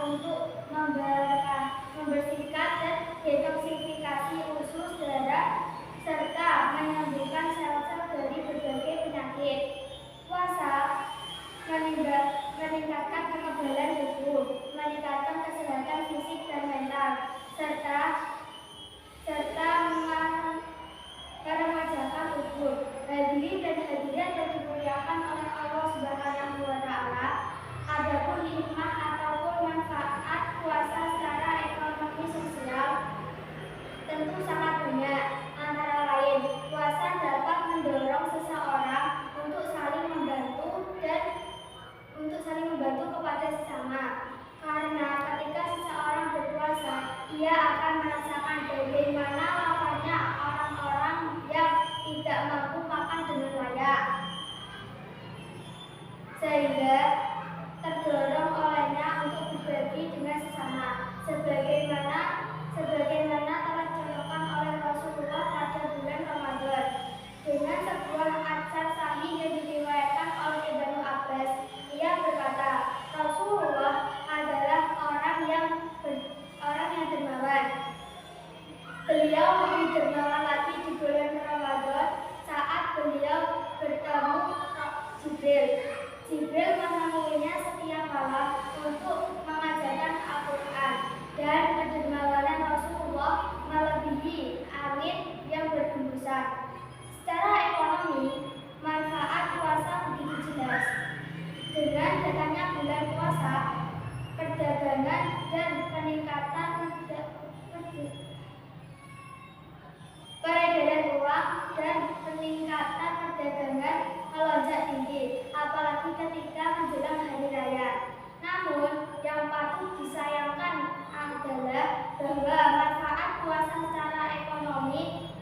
untuk membersihkan dan detoksifikasi usus darah serta menyembuhkan sel-sel dari berbagai penyakit. Puasa meningkatkan kekebalan tubuh, meningkatkan kesehatan fisik dan mental, serta meremajakan tubuh. Hadirin dan hadirat yang dimuliakan oleh Allah Subhanahu wa Ta'ala, adapun hikmah ataupun manfaat puasa secara ekonomi sosial tentu sangat banyak. Antara lain, puasa dapat mendorong seseorang untuk saling membantu kepada sesama. Karena ketika seseorang berpuasa, ia akan merasakan bagaimana laparnya orang-orang yang tidak mampu makan dengan layak, sehingga terdorong olehnya untuk berbagi dengan sesama, sebagaimana telah dicontohkan oleh Rasulullah pada bulan Ramadan. Dengan sebuah atsar sahih yang diriwayatkan oleh Ibnu Abbas, ia berkata, Rasulullah adalah orang yang dermawan. Beliau lebih dermawan lagi di bulan Ramadan saat beliau bertemu Jibril. Jibril menemuinya setiap malam untuk mengajarkan Al-Quran, dan kedermawanan Rasulullah melebihi angin yang berhembusan. Secara ekonomi, manfaat puasa begitu jelas. Dengan datangnya bulan puasa, perdagangan dan peningkatan peredaran uang dan peningkatan perdagangan melonjak tinggi, apalagi ketika menjelang hari raya. Namun, yang patut disayangkan adalah bahwa manfaat puasa secara ekonomi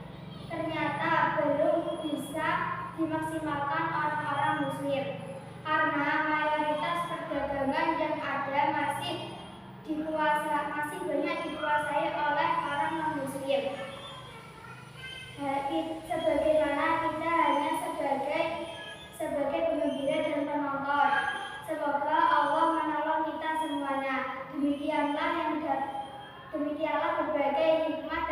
ternyata belum bisa dimaksimalkan orang-orang muslim, karena mayoritas perdagangan yang ada masih banyak dikuasai oleh orang non-muslim. Sebagaimana kita hanya sebagai penggembira dan penonton. Semoga Allah menolong kita semuanya. Demikianlah berbagai hikmah